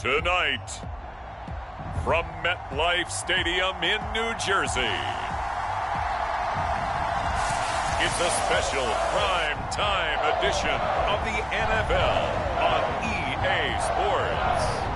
Tonight, from MetLife Stadium in New Jersey, it's a special prime time edition of the NFL on EA Sports.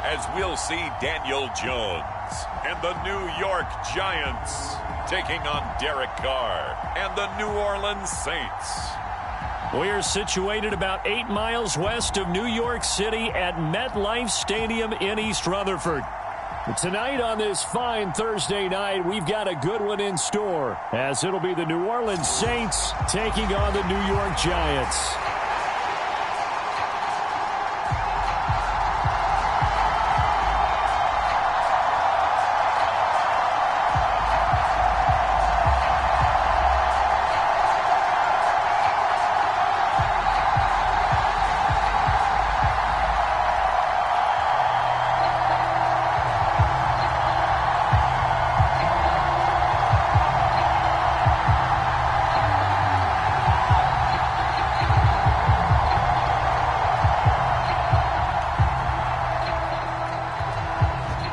As we'll see Daniel Jones and the New York Giants taking on Derek Carr and the New Orleans Saints. We're situated about 8 miles west of New York City at MetLife Stadium in East Rutherford. Tonight on this fine Thursday night, we've got a good one in store, as it'll be the New Orleans Saints taking on the New York Giants.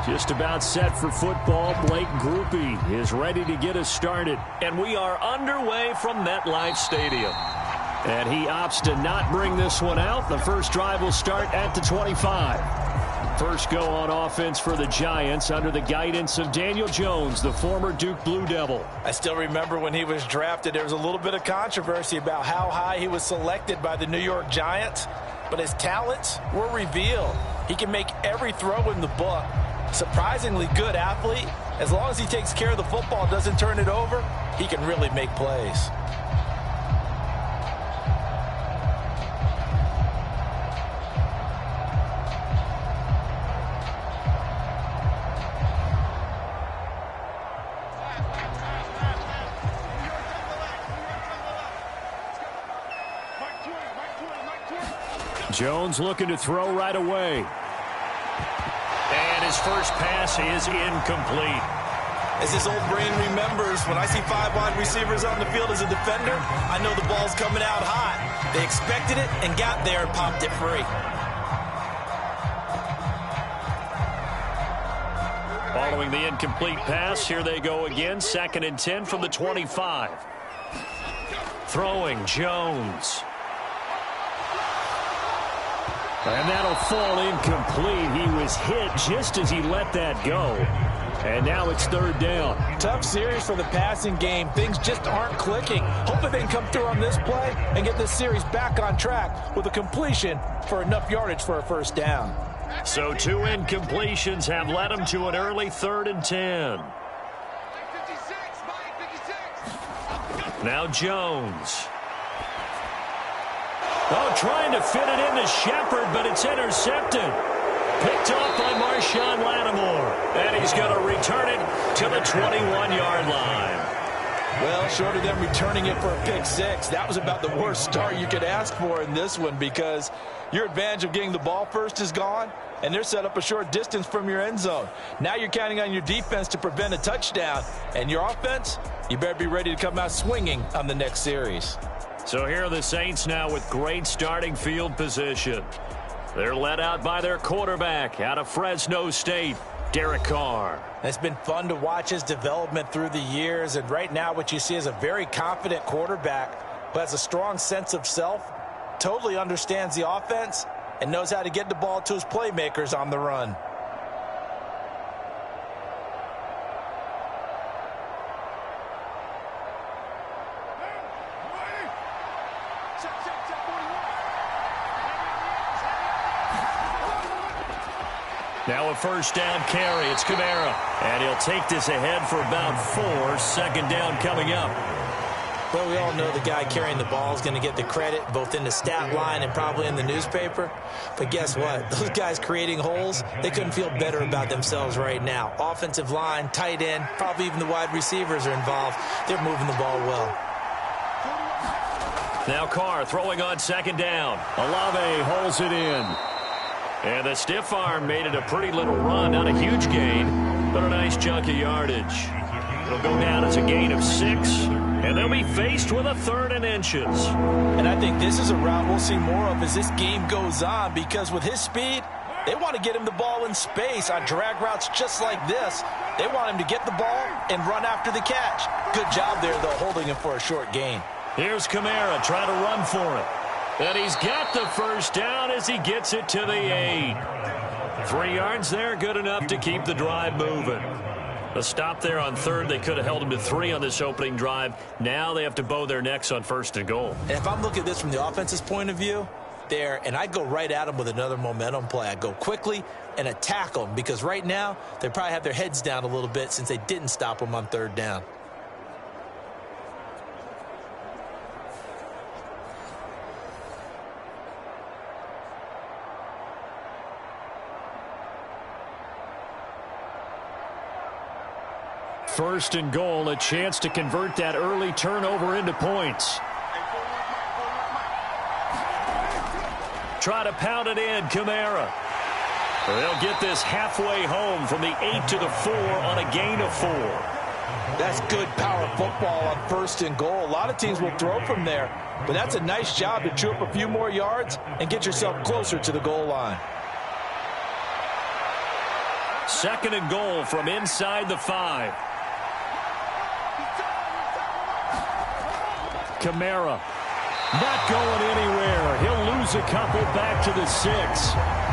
Just about set for football. Blake Groupie is ready to get us started. And we are underway from MetLife Stadium. And he opts to not bring this one out. The first drive will start at the 25. First go on offense for the Giants under the guidance of Daniel Jones, the former Duke Blue Devil. I still remember when he was drafted, there was a little bit of controversy about how high he was selected by the New York Giants. But his talents were revealed. He can make every throw in the book. Surprisingly good athlete. As long as he takes care of the football, doesn't turn it over, he can really make plays. Jones looking to throw right away. And his first pass is incomplete. As his old brain remembers, when I see 5 wide receivers on the field as a defender, I know the ball's coming out hot. They expected it and got there and popped it free. Following the incomplete pass, here they go again. 2nd and 10 from the 25. Throwing Jones. And that'll fall incomplete. He was hit just as he let that go. And now it's 3rd down. Tough series for the passing game. Things just aren't clicking. Hoping they can come through on this play and get this series back on track with a completion for enough yardage for a first down. So 2 incompletions have led him to an early 3rd and 10. Now Jones. Oh, trying to fit it into Shepard, but it's intercepted. Picked off by Marshawn Lattimore. And he's going to return it to the 21-yard line. Well, short of them returning it for a pick 6, that was about the worst start you could ask for in this one, because your advantage of getting the ball first is gone, and they're set up a short distance from your end zone. Now you're counting on your defense to prevent a touchdown, and your offense, you better be ready to come out swinging on the next series. So here are the Saints now with great starting field position. They're led out by their quarterback out of Fresno State, Derek Carr. It's been fun to watch his development through the years, and right now what you see is a very confident quarterback who has a strong sense of self, totally understands the offense, and knows how to get the ball to his playmakers on the run. Now a first down carry. It's Kamara. And he'll take this ahead for about 4. 2nd down coming up. Well, we all know the guy carrying the ball is going to get the credit both in the stat line and probably in the newspaper. But guess what? Those guys creating holes, they couldn't feel better about themselves right now. Offensive line, tight end, probably even the wide receivers are involved. They're moving the ball well. Now Carr throwing on second down. Olave holds it in. And the stiff arm made it a pretty little run. Not a huge gain, but a nice chunk of yardage. It'll go down as a gain of 6. And they'll be faced with a 3rd and inches. And I think this is a route we'll see more of as this game goes on, because with his speed, they want to get him the ball in space on drag routes just like this. They want him to get the ball and run after the catch. Good job there, though, holding him for a short gain. Here's Kamara trying to run for it. And he's got the first down as he gets it to the 8. 3 yards there, good enough to keep the drive moving. A stop there on 3rd. They could have held him to 3 on this opening drive. Now they have to bow their necks on 1st and goal. And if I'm looking at this from the offense's point of view, and I go right at them with another momentum play. I go quickly and attack them, because right now they probably have their heads down a little bit since they didn't stop them on 3rd down. First and goal, a chance to convert that early turnover into points. Try to pound it in, Kamara. They'll get this halfway home from the 8 to the 4 on a gain of 4. That's good power football on 1st and goal. A lot of teams will throw from there, but that's a nice job to chew up a few more yards and get yourself closer to the goal line. 2nd and goal from inside the 5. Kamara not going anywhere. He'll lose a couple back to the 6.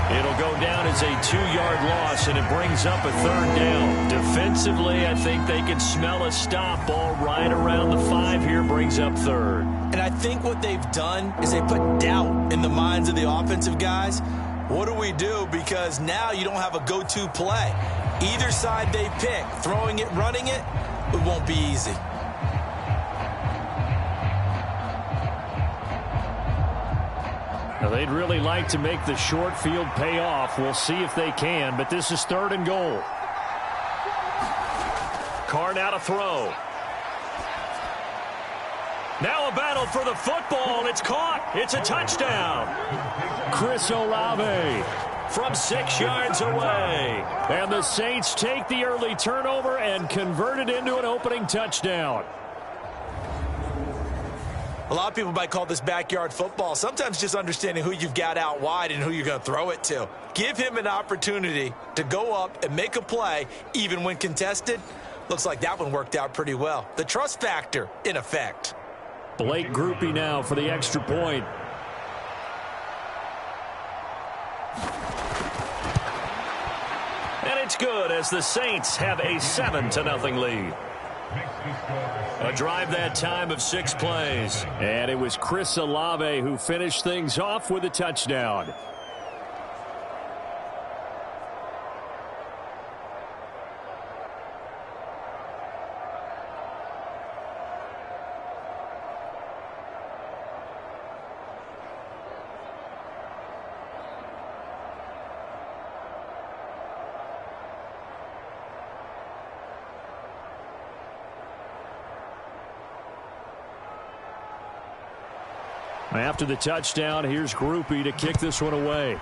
It'll go down as a 2-yard loss, and it brings up a 3rd down. Defensively, I think they can smell a stop. Ball right around the 5 here, brings up 3rd. And I think what they've done is they put doubt in the minds of the offensive guys. What do we do? Because now you don't have a go-to play. Either side they pick, throwing it, running it, it won't be easy. Now, they'd really like to make the short field pay off. We'll see if they can, but this is 3rd and goal. Carr now to throw. Now a battle for the football, and it's caught. It's a touchdown. Chris Olave from 6 yards away. And the Saints take the early turnover and convert it into an opening touchdown. A lot of people might call this backyard football. Sometimes just understanding who you've got out wide and who you're going to throw it to. Give him an opportunity to go up and make a play, even when contested. Looks like that one worked out pretty well. The trust factor in effect. Blake Groupie now for the extra point. And it's good as the Saints have a 7-0 lead. A drive that time of 6 plays. And it was Chris Olave who finished things off with a touchdown. After the touchdown, here's Groupie to kick this one away.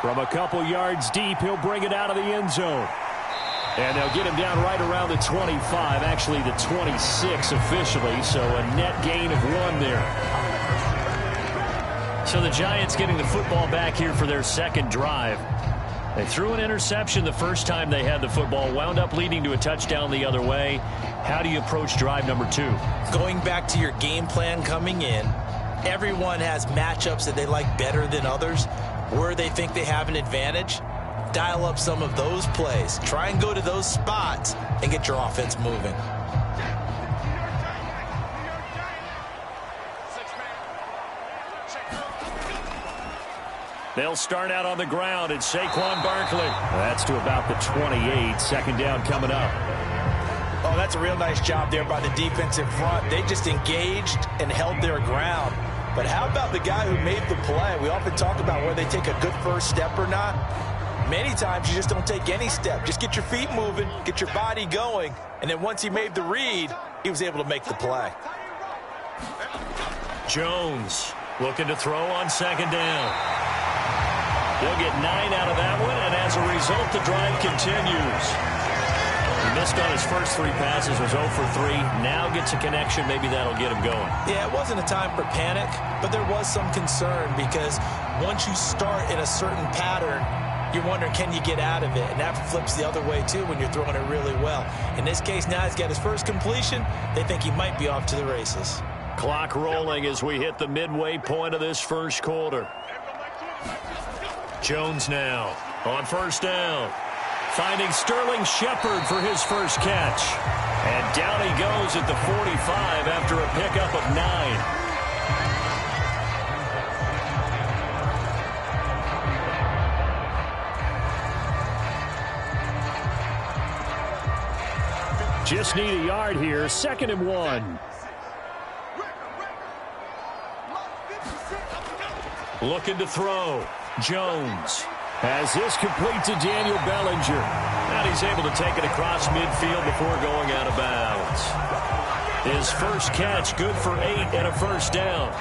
From a couple yards deep, he'll bring it out of the end zone. And they'll get him down right around the 25, actually the 26 officially, so a net gain of 1 there. So the Giants getting the football back here for their 2nd drive. They threw an interception the first time they had the football, wound up leading to a touchdown the other way. How do you approach drive number 2? Going back to your game plan coming in, everyone has matchups that they like better than others, where they think they have an advantage. Dial up some of those plays. Try and go to those spots and get your offense moving. They'll start out on the ground, and Saquon Barkley. That's to about the 28. 2nd down coming up. Oh, that's a real nice job there by the defensive front. They just engaged and held their ground. But how about the guy who made the play? We often talk about where they take a good first step or not. Many times you just don't take any step. Just get your feet moving, get your body going, and then once he made the read, he was able to make the play. Jones looking to throw on second down. He'll get 9 out of that one, and as a result, the drive continues. He missed on his first 3 passes, was 0 for 3. Now gets a connection. Maybe that'll get him going. Yeah, it wasn't a time for panic, but there was some concern because once you start in a certain pattern, you're wondering, can you get out of it? And that flips the other way, too, when you're throwing it really well. In this case, now he's got his first completion. They think he might be off to the races. Clock rolling as we hit the midway point of this first quarter. Jones now on first down. Finding Sterling Shepard for his first catch. And down he goes at the 45 after a pickup of 9. Just need a yard here. 2nd and 1. Looking to throw. Jones has this complete to Daniel Bellinger. And he's able to take it across midfield before going out of bounds. His first catch, good for 8 and a first down.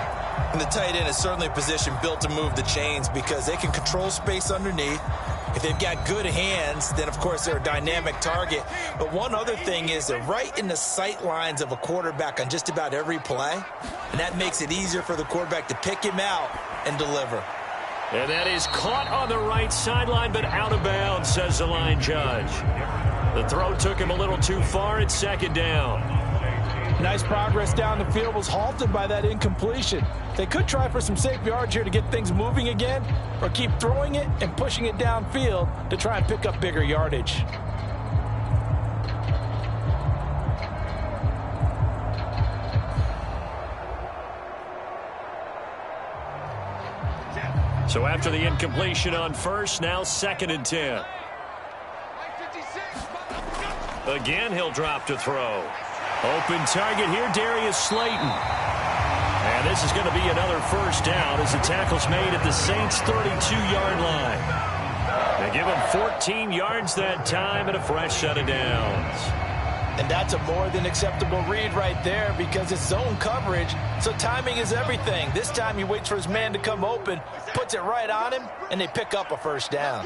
And the tight end is certainly a position built to move the chains because they can control space underneath. If they've got good hands, then, of course, they're a dynamic target. But one other thing is they're right in the sight lines of a quarterback on just about every play. And that makes it easier for the quarterback to pick him out and deliver. And that is caught on the right sideline, but out of bounds, says the line judge. The throw took him a little too far. It's 2nd down. Nice progress down the field, was halted by that incompletion. They could try for some safe yards here to get things moving again, or keep throwing it and pushing it downfield to try and pick up bigger yardage. So after the incompletion on first, now 2nd and 10. Again, he'll drop to throw. Open target here, Darius Slayton. And this is going to be another first down as the tackle's made at the Saints' 32-yard line. They give him 14 yards that time and a fresh set of downs. And that's a more than acceptable read right there because it's zone coverage, so timing is everything. This time he waits for his man to come open, puts it right on him, and they pick up a first down.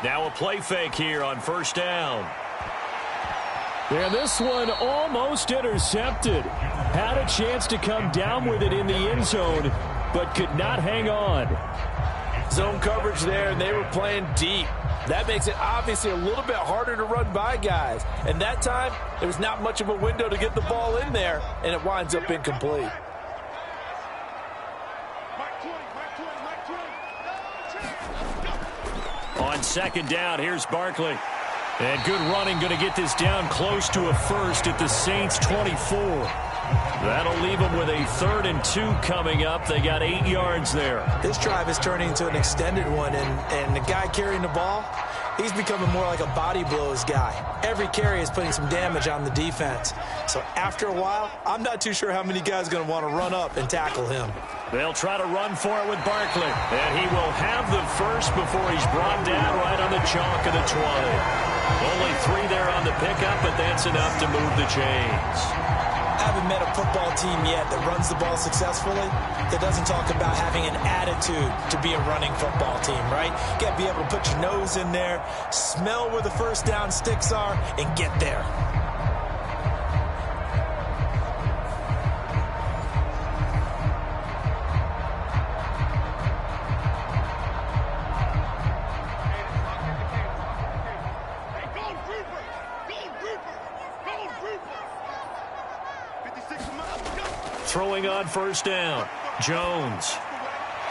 Now a play fake here on first down. And this one almost intercepted. Had a chance to come down with it in the end zone, but could not hang on. Zone coverage there, and they were playing deep. That makes it obviously a little bit harder to run by guys. And that time, there was not much of a window to get the ball in there, and it winds up incomplete. On 2nd down, here's Barkley. And good running, going to get this down close to a first at the Saints' 24. That'll leave them with a 3rd and 2 coming up. They got 8 yards there. This drive is turning into an extended one, and the guy carrying the ball, he's becoming more like a body blows guy. Every carry is putting some damage on the defense. So after a while, I'm not too sure how many guys are going to want to run up and tackle him. They'll try to run for it with Barkley. And he will have the first before he's brought down right on the chalk of the 20. Only 3 there on the pickup, but that's enough to move the chains. I haven't met a football team yet that runs the ball successfully that doesn't talk about having an attitude to be a running football team, right? You got to be able to put your nose in there, smell where the first down sticks are, and get there. Throwing on first down. Jones.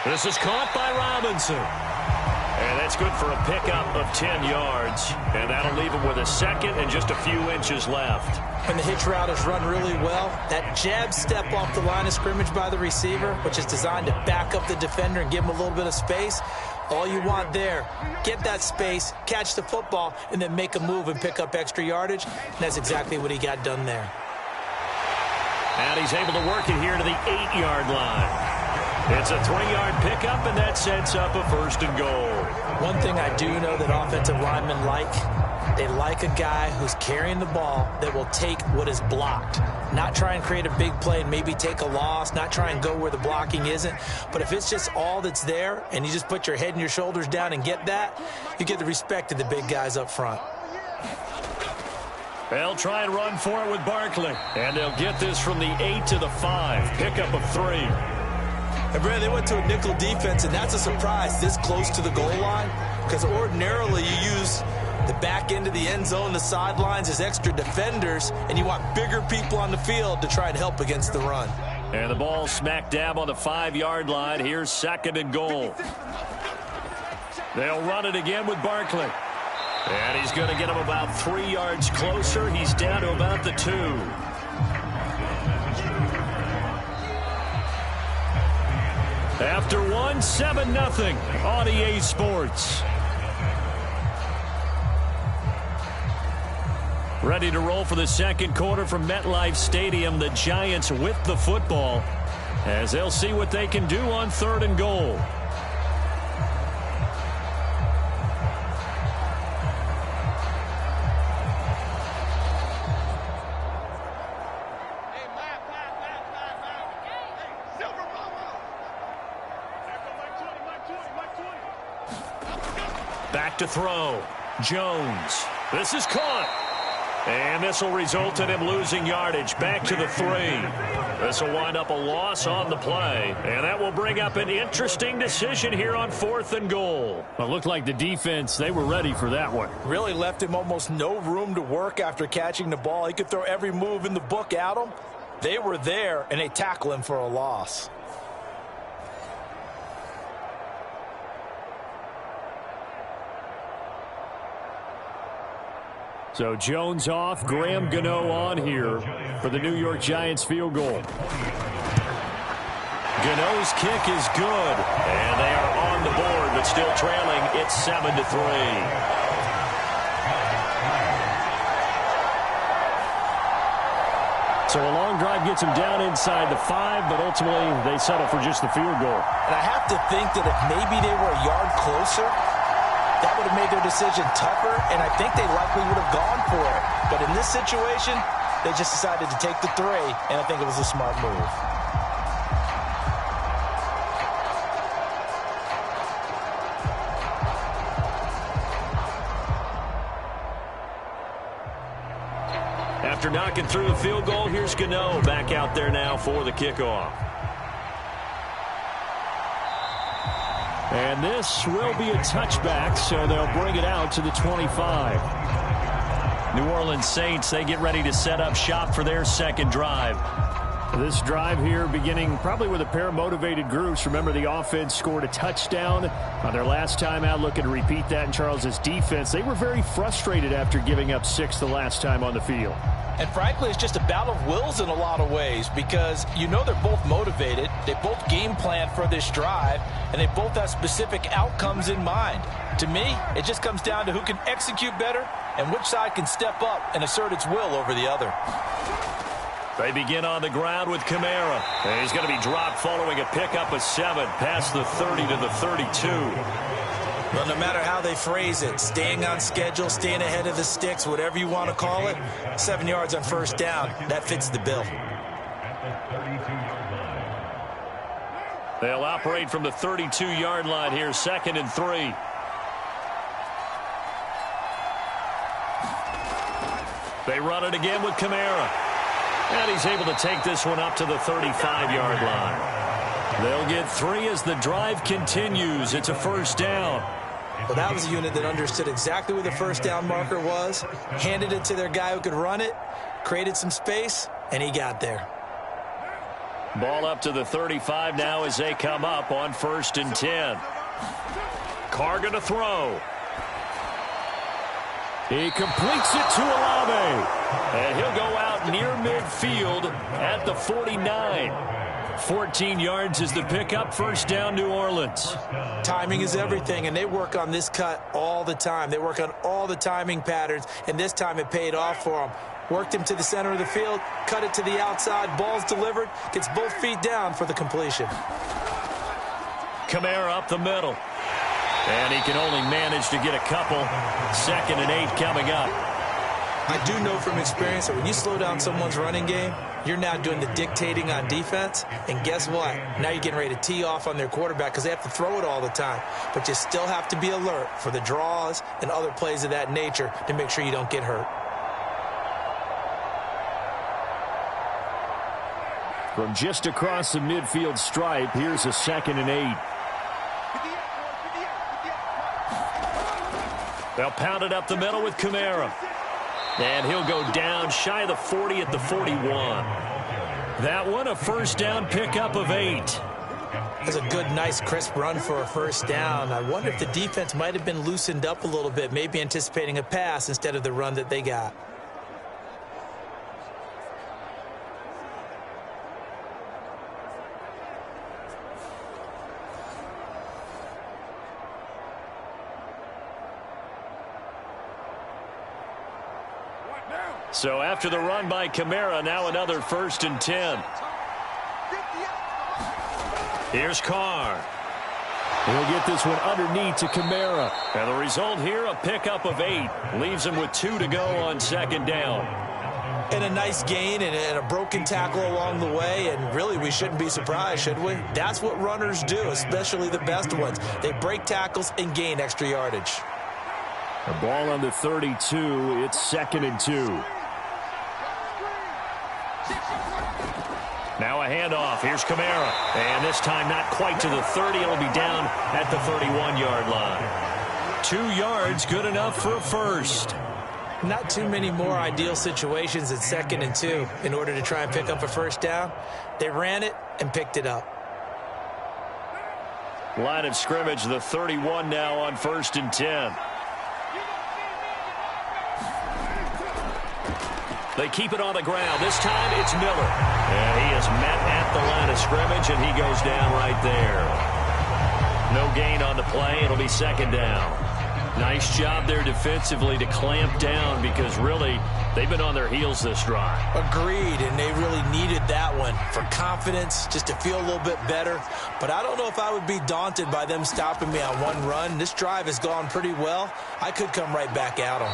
This is caught by Robinson. And that's good for a pickup of 10 yards. And that'll leave him with a 2nd and just a few inches left. And the hitch route is run really well. That jab step off the line of scrimmage by the receiver, which is designed to back up the defender and give him a little bit of space. All you want there, get that space, catch the football, and then make a move and pick up extra yardage. And that's exactly what he got done there. And he's able to work it here to the 8-yard line. It's a 3-yard pickup, and that sets up a 1st and goal. One thing I do know that offensive linemen like, they like a guy who's carrying the ball that will take what is blocked. Not try and create a big play and maybe take a loss, not try and go where the blocking isn't. But if it's just all that's there and you just put your head and your shoulders down and get that, you get the respect of the big guys up front. They'll try and run for it with Barkley. And they'll get this from the 8 to the 5. Pickup of 3. And Brad, they went to a nickel defense, and that's a surprise this close to the goal line, because ordinarily you use the back end of the end zone, the sidelines as extra defenders, and you want bigger people on the field to try and help against the run. And the ball smack dab on the 5-yard line. Here's 2nd and goal. They'll run it again with Barkley. And he's going to get him about 3 yards closer. He's down to about the 2. After 1, 7-0 on EA Sports. Ready to roll for the 2nd quarter from MetLife Stadium. The Giants with the football as they'll see what they can do on 3rd and goal. Back to throw. Jones. This is caught. And this will result in him losing yardage. Back to the 3. This will wind up a loss on the play. And that will bring up an interesting decision here on 4th and goal. Well, it looked like the defense, they were ready for that one. Really left him almost no room to work after catching the ball. He could throw every move in the book at him. They were there, and they tackle him for a loss. So Jones off, Graham Gano on here for the New York Giants field goal. Gano's kick is good, and they are on the board, but still trailing. It's 7-3. So a long drive gets them down inside the 5, but ultimately they settle for just the field goal. And I have to think that if maybe they were a yard closer, that would have made their decision tougher, and I think they likely would have gone for it. But in this situation, they just decided to take the 3, and I think it was a smart move. After knocking through the field goal, here's Gano back out there now for the kickoff. And this will be a touchback, so they'll bring it out to the 25. New Orleans Saints, they get ready to set up shop for their 2nd drive. This drive here beginning probably with a pair of motivated groups. Remember, the offense scored a touchdown on their last time out, looking to repeat that in Charles's defense. They were very frustrated after giving up 6 the last time on the field. And frankly, it's just a battle of wills in a lot of ways, because you know they're both motivated, they both game plan for this drive, and they both have specific outcomes in mind. To me, it just comes down to who can execute better and which side can step up and assert its will over the other. They begin on the ground with Kamara. And he's going to be dropped following a pickup of 7 past the 30 to the 32. Well, no matter how they phrase it, staying on schedule, staying ahead of the sticks, whatever you want to call it, 7 yards on 1st down, that fits the bill. They'll operate from the 32-yard line here, 2nd and 3. They run it again with Kamara. And he's able to take this one up to the 35-yard line. They'll get 3 as the drive continues. It's a 1st down. Well, that was a unit that understood exactly where the 1st down marker was, handed it to their guy who could run it, created some space, and he got there. Ball up to the 35 now as they come up on 1st and 10. Carr going to throw. He completes it to Olave. And he'll go out near midfield at the 49. 14 yards is the pickup. 1st down, New Orleans. Timing is everything, and they work on this cut all the time. They work on all the timing patterns, and this time it paid off for them. Worked him to the center of the field, cut it to the outside, ball's delivered, gets both feet down for the completion. Kamara up the middle. And he can only manage to get a couple. 2nd and 8 coming up. I do know from experience that when you slow down someone's running game, you're now doing the dictating on defense. And guess what? Now you're getting ready to tee off on their quarterback because they have to throw it all the time. But you still have to be alert for the draws and other plays of that nature to make sure you don't get hurt. From just across the midfield stripe, here's a 2nd and 8. They'll pound it up the middle with Kamara. And he'll go down shy of the 40 at the 41. That one a first down pickup of 8. That's a good, nice, crisp run for a first down. I wonder if the defense might have been loosened up a little bit, maybe anticipating a pass instead of the run that they got. So after the run by Kamara, now another 1st and 10. Here's Carr. He'll get this one underneath to Kamara. And the result here, a pickup of 8. Leaves him with 2 to go on 2nd down. And a nice gain and a broken tackle along the way. And really, we shouldn't be surprised, should we? That's what runners do, especially the best ones. They break tackles and gain extra yardage. The ball on the 32. It's 2nd and 2. Now a handoff. Here's Kamara. And this time not quite to the 30. It'll be down at the 31-yard line. 2 yards, good enough for a first. Not too many more ideal situations at 2nd and 2 in order to try and pick up a first down. They ran it and picked it up. Line of scrimmage, the 31 now on 1st and 10. They keep it on the ground. This time it's Miller. And he is met at the line of scrimmage, and he goes down right there. No gain on the play. It'll be 2nd down. Nice job there defensively to clamp down because really they've been on their heels this drive. Agreed, and they really needed that one for confidence, just to feel a little bit better. But I don't know if I would be daunted by them stopping me on one run. This drive has gone pretty well. I could come right back at them.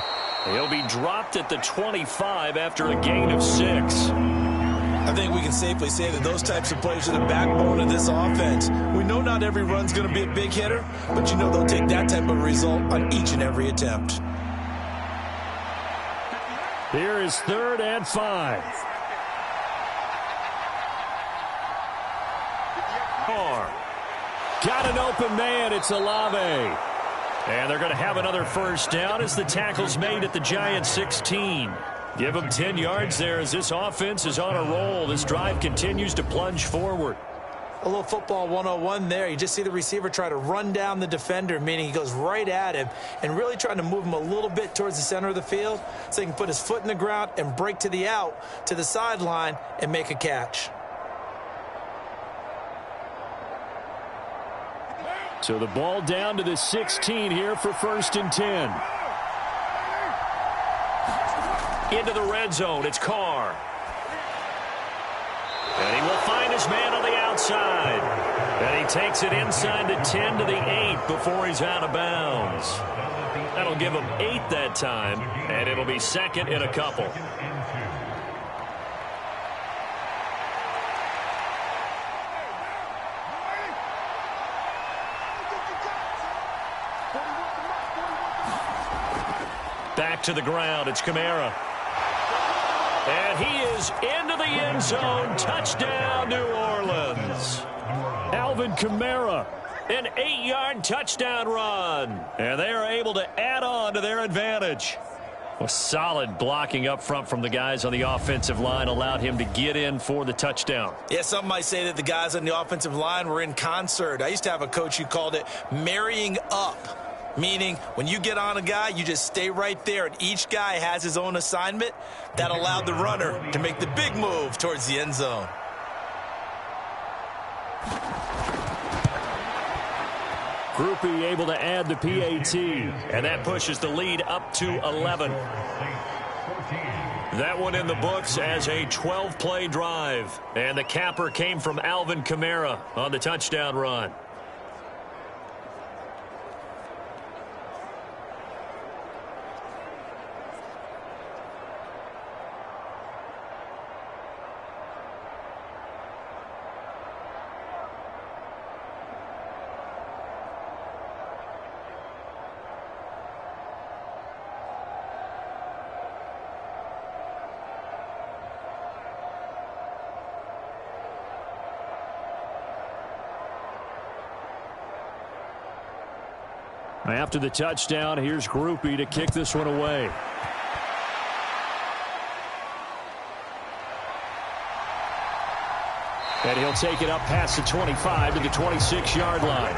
He'll be dropped at the 25 after a gain of 6. I think we can safely say that those types of plays are the backbone of this offense. We know not every run's going to be a big hitter, but you know they'll take that type of result on each and every attempt. Here is 3rd and 5. Carr. Got an open man. It's Olave. And they're going to have another first down as the tackle's made at the Giants' 16. Give them 10 yards there as this offense is on a roll. This drive continues to plunge forward. A little football 101 there. You just see the receiver try to run down the defender, meaning he goes right at him and really trying to move him a little bit towards the center of the field so he can put his foot in the ground and break to the out, to the sideline, and make a catch. So the ball down to the 16 here for 1st and 10. Into the red zone, it's Carr. And he will find his man on the outside. And he takes it inside the 10 to the 8 before he's out of bounds. That'll give him 8 that time, and it'll be 2nd and a couple. Back to the ground, it's Kamara. And he is into the end zone. Touchdown, New Orleans. Alvin Kamara. An 8-yard touchdown run. And they are able to add on to their advantage. Well, solid blocking up front from the guys on the offensive line allowed him to get in for the touchdown. Yeah, some might say that the guys on the offensive line were in concert. I used to have a coach who called it marrying up. Meaning, when you get on a guy, you just stay right there, and each guy has his own assignment. That allowed the runner to make the big move towards the end zone. Groupie able to add the PAT. And that pushes the lead up to 11. That one in the books as a 12-play drive. And the capper came from Alvin Kamara on the touchdown run. After the touchdown, here's Groupie to kick this one away. And he'll take it up past the 25 to the 26-yard line.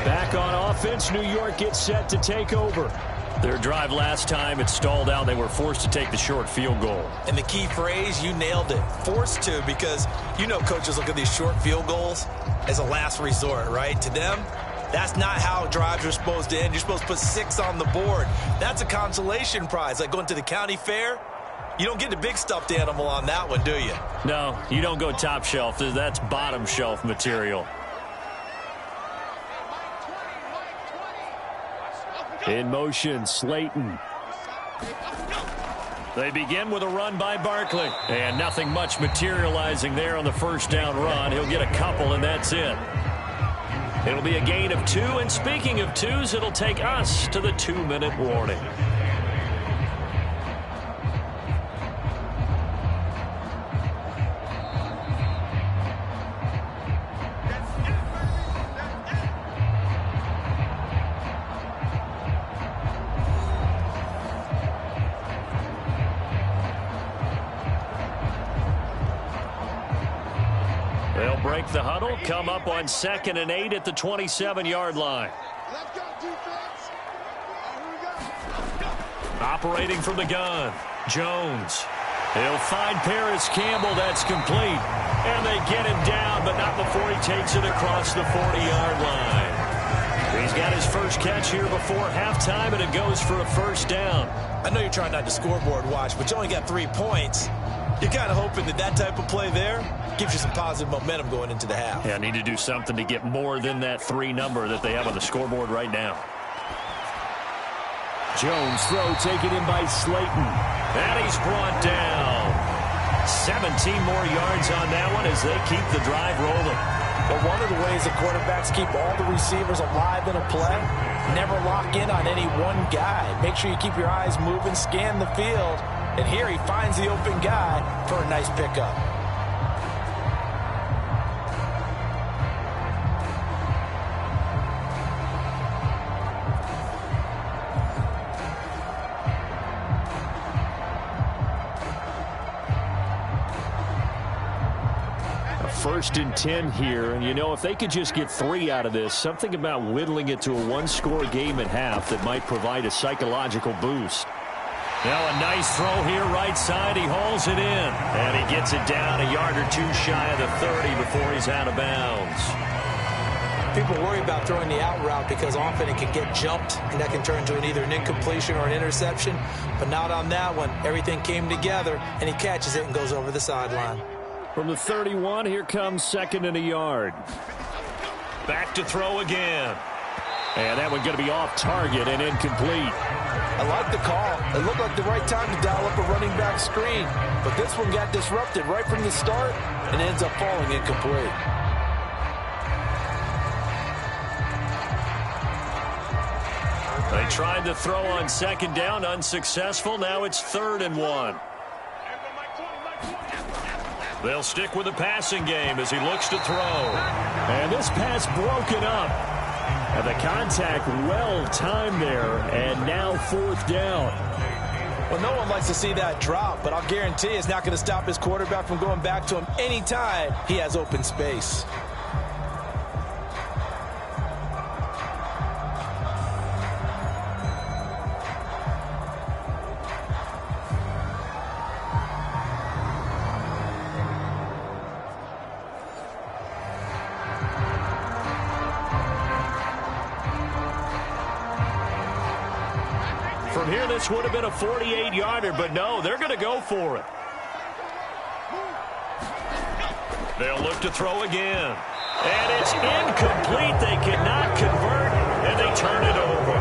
Back on offense, New York gets set to take over. Their drive last time, it stalled out. They were forced to take the short field goal. And the key phrase, you nailed it, forced to, because you know coaches look at these short field goals as a last resort, right? To them, that's not how drives are supposed to end. You're supposed to put 6 on the board. That's a consolation prize, like going to the county fair. You don't get the big stuffed animal on that one, do you? No, you don't go top shelf. That's bottom shelf material. In motion, Slayton. They begin with a run by Barkley. And nothing much materializing there on the first down run. He'll get a couple, and that's it. It'll be a gain of 2. And speaking of 2s, it'll take us to the 2-minute warning. They'll break the huddle, come up on 2nd and 8 at the 27-yard line. Operating from the gun, Jones. He'll find Paris Campbell. That's complete. And they get him down, but not before he takes it across the 40-yard line. He's got his first catch here before halftime, and it goes for a first down. I know you're trying not to scoreboard watch, but you only got 3 points. You're kind of hoping that type of play there gives you some positive momentum going into the half. Yeah, need to do something to get more than that 3 number that they have on the scoreboard right now. Jones throw taken in by Slayton. And he's brought down. 17 more yards on that one as they keep the drive rolling. Well, one of the ways the quarterbacks keep all the receivers alive in a play, never lock in on any one guy. Make sure you keep your eyes moving, scan the field. And here he finds the open guy for a nice pickup. First and 10 here, and you know, if they could just get 3 out of this, something about whittling it to a 1-score game at half that might provide a psychological boost. Now a nice throw here right side. He hauls it in, and he gets it down a yard or 2 shy of the 30 before he's out of bounds. People worry about throwing the out route because often it can get jumped, and that can turn into either an incompletion or an interception. But not on that one. Everything came together, and he catches it and goes over the sideline. From the 31, here comes 2nd and a yard. Back to throw again. And that one going to be off target and incomplete. I like the call. It looked like the right time to dial up a running back screen. But this one got disrupted right from the start and ends up falling incomplete. They tried to throw on 2nd down, unsuccessful. Now it's 3rd and 1. They'll stick with the passing game as he looks to throw. And this pass broken up. And the contact well-timed there, and now 4th down. Well, no one likes to see that drop, but I'll guarantee it's not going to stop his quarterback from going back to him anytime he has open space. From here, this would have been a 48-yarder, but no, they're going to go for it. They'll look to throw again. And it's incomplete. They cannot convert, and they turn it over.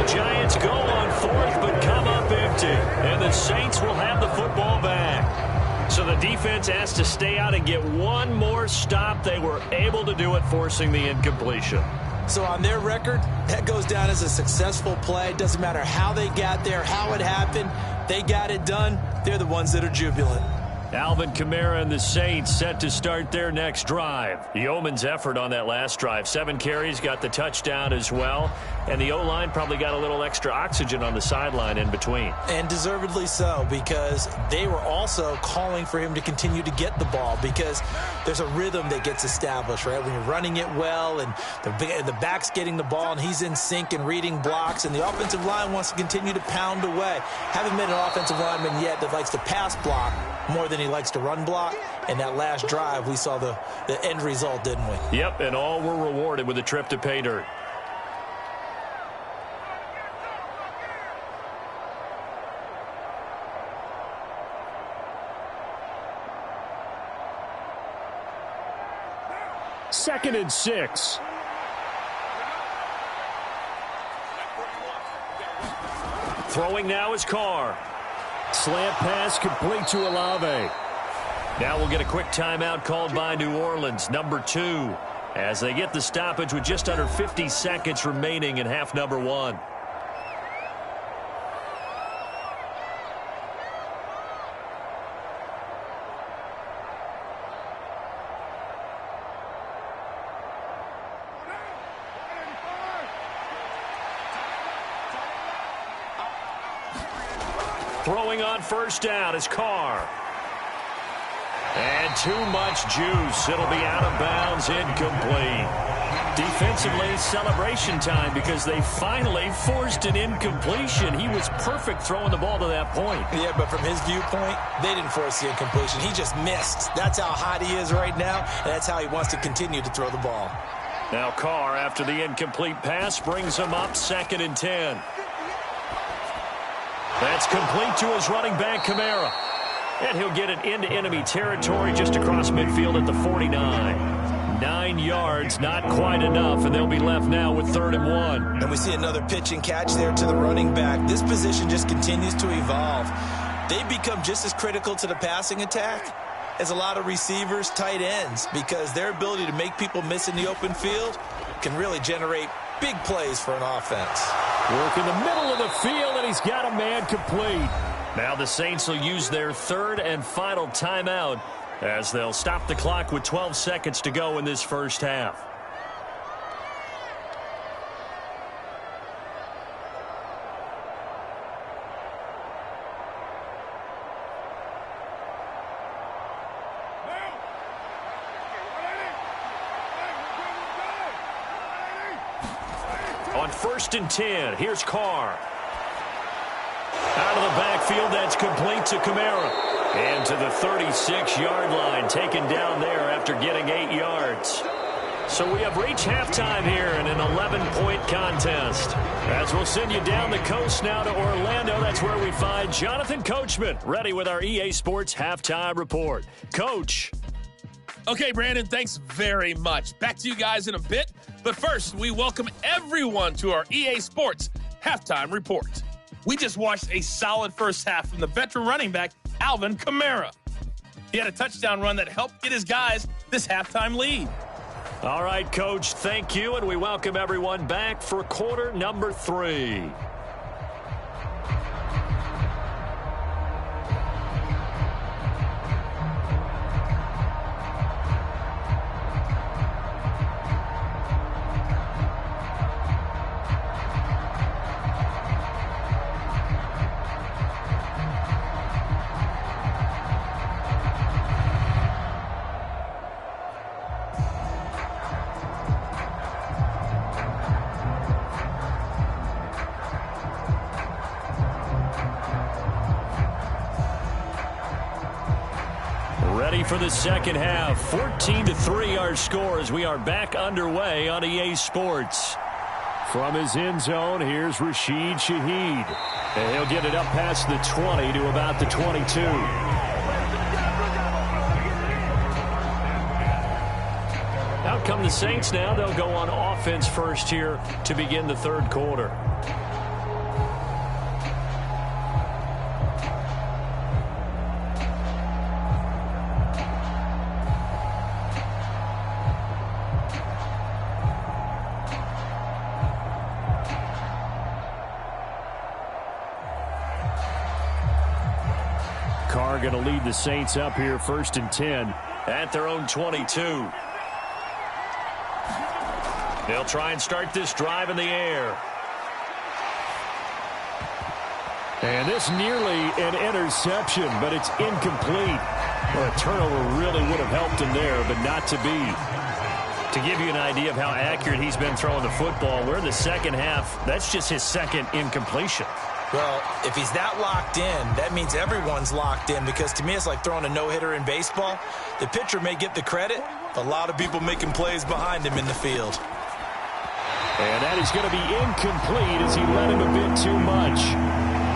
The Giants go on 4th, but come up empty. And the Saints will have the football back. So the defense has to stay out and get one more stop. They were able to do it, forcing the incompletion. So on their record, that goes down as a successful play. Doesn't matter how they got there, how it happened. They got it done. They're the ones that are jubilant. Alvin Kamara and the Saints set to start their next drive. Yeoman's effort on that last drive. 7 carries, got the touchdown as well. And the O-line probably got a little extra oxygen on the sideline in between. And deservedly so, because they were also calling for him to continue to get the ball, because there's a rhythm that gets established, right? When you're running it well and the back's getting the ball and he's in sync and reading blocks, and the offensive line wants to continue to pound away. Haven't met an offensive lineman yet that likes to pass block more than he likes to run block. And that last drive, we saw the end result, didn't we? Yep, and all were rewarded with a trip to pay dirt. Second and 6. Throwing now is Carr. Slant pass complete to Olave. Now we'll get a quick timeout called by New Orleans, number 2, as they get the stoppage with just under 50 seconds remaining in half number 1. Throwing on first down is Carr. And too much juice. It'll be out of bounds, incomplete. Defensively, celebration time, because they finally forced an incompletion. He was perfect throwing the ball to that point. Yeah, but from his viewpoint, they didn't force the incompletion. He just missed. That's how hot he is right now, and that's how he wants to continue to throw the ball. Now Carr, after the incomplete pass, brings him up 2nd and 10. That's complete to his running back, Kamara. And he'll get it into enemy territory just across midfield at the 49. 9 yards, not quite enough, and they'll be left now with 3rd and 1. And we see another pitch and catch there to the running back. This position just continues to evolve. They become just as critical to the passing attack as a lot of receivers, tight ends, because their ability to make people miss in the open field can really generate big plays for an offense. Work in the middle of the field, and he's got a man complete. Now the Saints will use their 3rd and final timeout as they'll stop the clock with 12 seconds to go in this first half. On 1st and 10, here's Carr. Out of the backfield, that's complete to Kamara. And to the 36-yard line, taken down there after getting 8 yards. So we have reached halftime here in an 11-point contest. As we'll send you down the coast now to Orlando, that's where we find Jonathan Coachman, ready with our EA Sports Halftime Report. Coach. Okay, Brandon, thanks very much. Back to you guys in a bit. But first, we welcome everyone to our EA Sports Halftime Report. We just watched a solid first half from the veteran running back, Alvin Kamara. He had a touchdown run that helped get his guys this halftime lead. All right, Coach, thank you, and we welcome everyone back for quarter number 3. Ready for the second half. 14-3 our score as we are back underway on EA Sports. From his end zone, here's Rashid Shaheed. And he'll get it up past the 20 to about the 22. Out come the Saints now. They'll go on offense first here to begin the 3rd quarter. Carr going to lead the Saints up here 1st and 10. At their own 22. They'll try and start this drive in the air. And this nearly an interception, but it's incomplete. Well, a turnover really would have helped him there, but not to be. To give you an idea of how accurate he's been throwing the football, we're in the second half. That's just his second incompletion. Well, if he's that locked in, that means everyone's locked in, because to me it's like throwing a no-hitter in baseball. The pitcher may get the credit, but a lot of people making plays behind him in the field. And that is going to be incomplete as he led him a bit too much.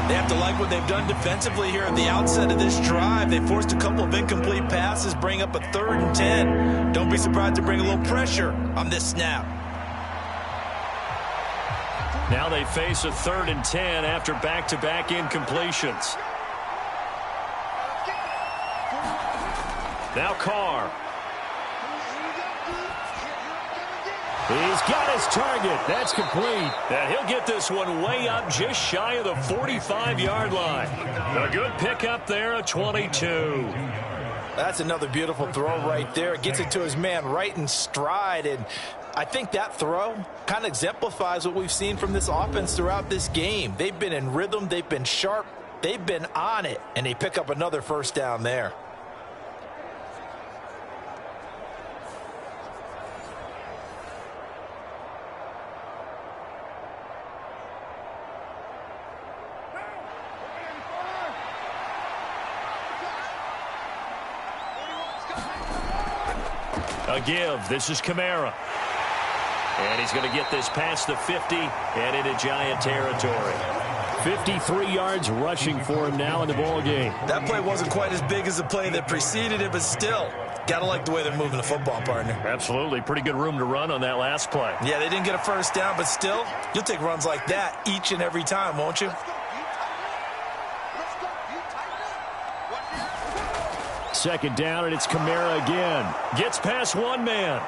They have to like what they've done defensively here at the outset of this drive. They forced a couple of incomplete passes, bring up a 3rd and 10. Don't be surprised to bring a little pressure on this snap. Now they face a 3rd and 10 after back-to-back incompletions. Now Carr. He's got his target. That's complete. And he'll get this one way up just shy of the 45-yard line. A good pickup there, a 22. That's another beautiful throw right there. It gets it to his man right in stride, and I think that throw kind of exemplifies what we've seen from this offense throughout this game. They've been in rhythm, they've been sharp, they've been on it, and they pick up another 1st down there. A give. This is Kamara. And he's going to get this past the 50 and into Giant territory. 53 yards rushing for him now in the ball game. That play wasn't quite as big as the play that preceded it, but still, got to like the way they're moving the football, partner. Absolutely. Pretty good room to run on that last play. Yeah, they didn't get a 1st down, but still, you'll take runs like that each and every time, won't you? 2nd down, and it's Kamara again. Gets past one man.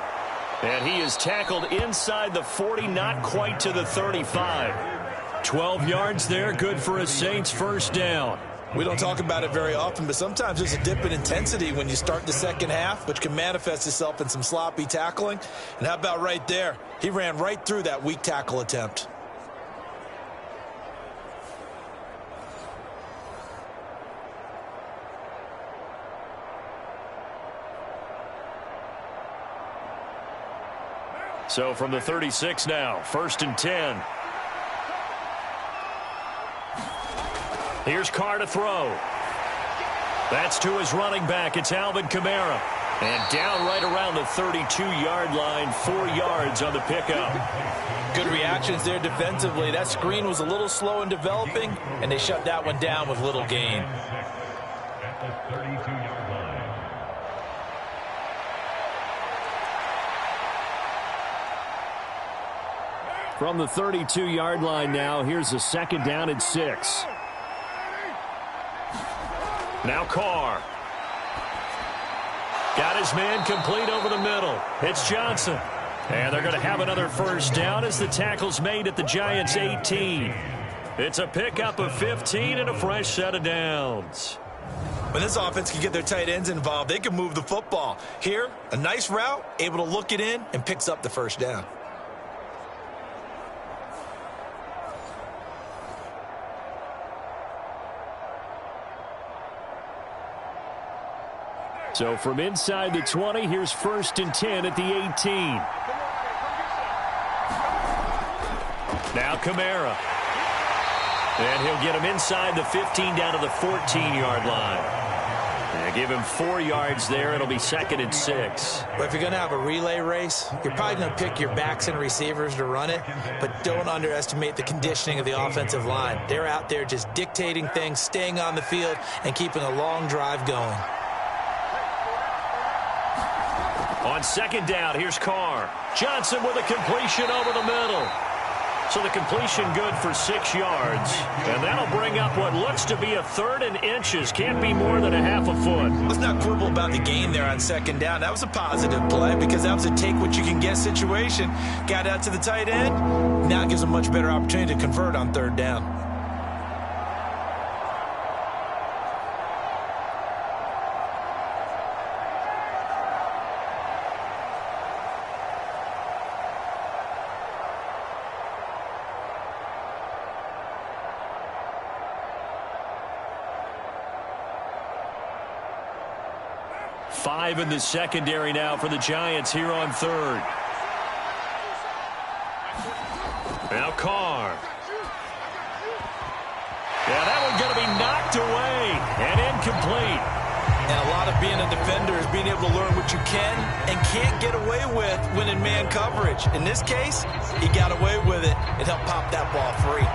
And he is tackled inside the 40, not quite to the 35. 12 yards there, good for a Saints 1st down. We don't talk about it very often, but sometimes there's a dip in intensity when you start the second half, which can manifest itself in some sloppy tackling. And how about right there? He ran right through that weak tackle attempt. So from the 36 now, 1st and 10. Here's Carr to throw. That's to his running back. It's Alvin Kamara. And down right around the 32-yard line, 4 yards on the pickup. Good reactions there defensively. That screen was a little slow in developing, and they shut that one down with little gain. From the 32-yard line now, here's a 2nd down and 6. Now Carr. Got his man complete over the middle. It's Johnson. And they're going to have another 1st down as the tackle's made at the Giants' 18. It's a pickup of 15 and a fresh set of downs. When this offense can get their tight ends involved, they can move the football. Here, a nice route, able to look it in, and picks up the 1st down. So from inside the 20, here's 1st and 10 at the 18. Now Kamara. And he'll get him inside the 15 down to the 14-yard line. And give him 4 yards there. It'll be 2nd and 6. But if you're going to have a relay race, you're probably going to pick your backs and receivers to run it, but don't underestimate the conditioning of the offensive line. They're out there just dictating things, staying on the field, and keeping a long drive going. On 2nd down, here's Carr. Johnson with a completion over the middle. So the completion good for 6 yards. And that'll bring up what looks to be a 3rd and inches. Can't be more than a half a foot. Let's not quibble about the gain there on 2nd down. That was a positive play because that was a take-what-you-can-get situation. Got out to the tight end. Now it gives them a much better opportunity to convert on 3rd down. 5 in the secondary now for the Giants here on third. Now Carr. Yeah, that one's going to be knocked away and incomplete. And a lot of being a defender is being able to learn what you can and can't get away with when in man coverage. In this case, he got away with it and helped pop that ball free.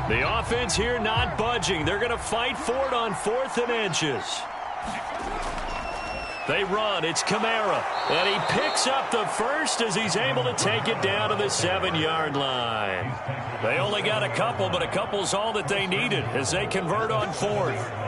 The offense here not budging. They're going to fight for it on 4th and inches. They run. It's Kamara. And he picks up the first as he's able to take it down to the 7-yard line. They only got a couple, but a couple's all that they needed as they convert on 4th.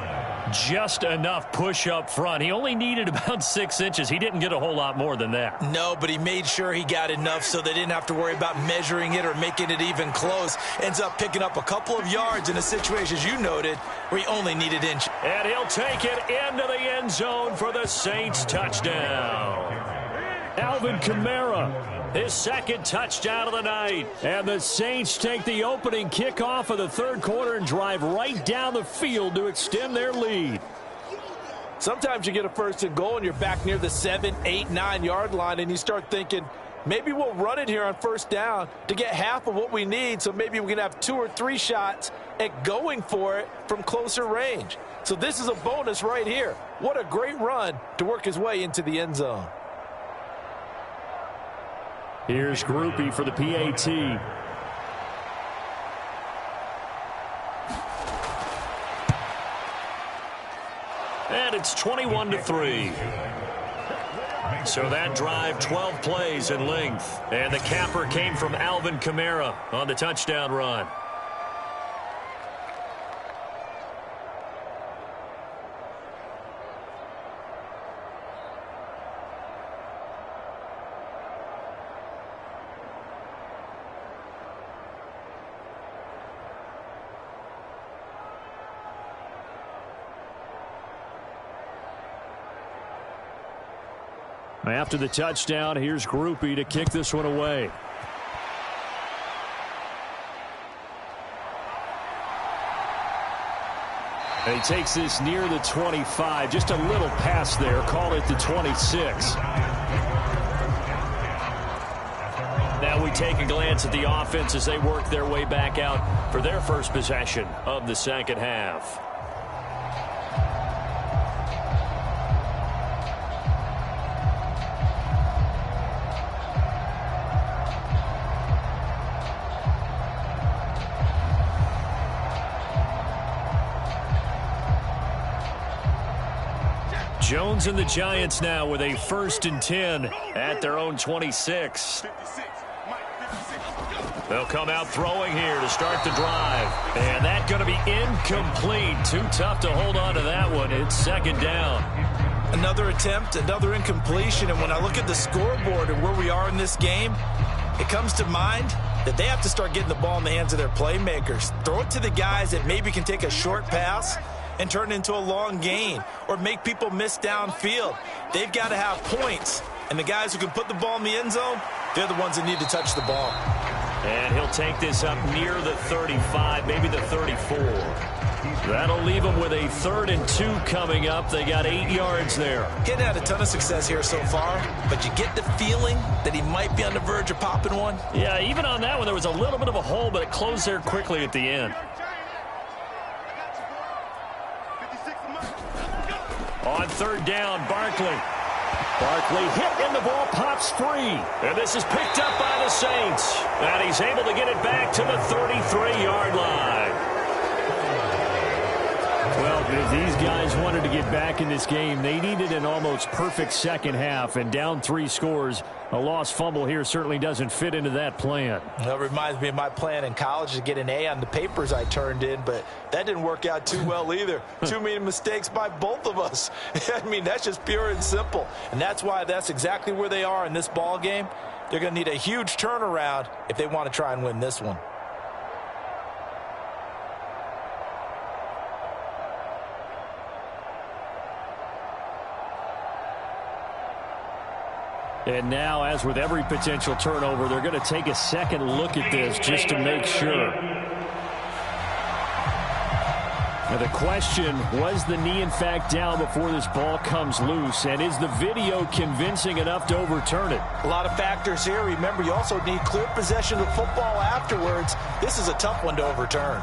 Just enough push up front. He only needed about 6 inches. He didn't get a whole lot more than that. No, but he made sure he got enough so they didn't have to worry about measuring it or making it even close. Ends up picking up a couple of yards in a situation, as you noted, where he only needed inches. And he'll take it into the end zone for the Saints touchdown. Alvin Kamara, his 2nd touchdown of the night. And the Saints take the opening kickoff of the 3rd quarter and drive right down the field to extend their lead. Sometimes you get a 1st and goal and you're back near the 7, 8, 9-yard line and you start thinking, maybe we'll run it here on 1st down to get half of what we need, so maybe we can have 2 or 3 shots at going for it from closer range. So this is a bonus right here. What a great run to work his way into the end zone. Here's Groupie for the PAT. And it's 21-3. So that drive, 12 plays in length. And the capper came from Alvin Kamara on the touchdown run. After the touchdown, here's Groupie to kick this one away. And he takes this near the 25. Just a little pass there. Call it the 26. Now we take a glance at the offense as they work their way back out for their first possession of the 2nd half. Jones and the Giants now with a 1st and 10 at their own 26. They'll come out throwing here to start the drive. And that's going to be incomplete. Too tough to hold on to that one. It's 2nd down. Another attempt, another incompletion. And when I look at the scoreboard and where we are in this game, it comes to mind that they have to start getting the ball in the hands of their playmakers. Throw it to the guys that maybe can take a short pass and turn it into a long gain or make people miss downfield. They've got to have points. And the guys who can put the ball in the end zone, they're the ones that need to touch the ball. And he'll take this up near the 35, maybe the 34. That'll leave them with a 3rd and 2 coming up. They got 8 yards there. He's had a ton of success here so far, but you get the feeling that he might be on the verge of popping one. Yeah, even on that one, there was a little bit of a hole, but it closed there quickly at the end. On 3rd down, Barkley hit and the ball pops free. And this is picked up by the Saints. And he's able to get it back to the 33-yard line. Well, if these guys wanted to get back in this game, they needed an almost perfect 2nd half. And down 3 scores, a lost fumble here certainly doesn't fit into that plan. That reminds me of my plan in college to get an A on the papers I turned in, but that didn't work out too well either. Too many mistakes by both of us. I mean, that's just pure and simple. And that's why that's exactly where they are in this ball game. They're going to need a huge turnaround if they want to try and win this one. And now, as with every potential turnover, they're going to take a second look at this just to make sure. Now the question, was the knee in fact down before this ball comes loose? And is the video convincing enough to overturn it? A lot of factors here. Remember, you also need clear possession of the football afterwards. This is a tough one to overturn.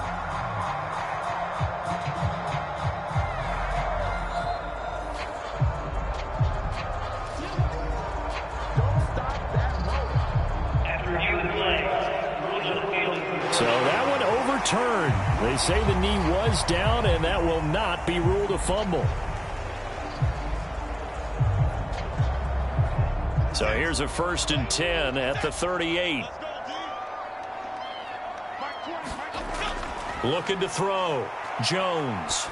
So that one overturned. They say the knee was down, and that will not be ruled a fumble. So here's a 1st and 10 at the 38. Looking to throw. Jones.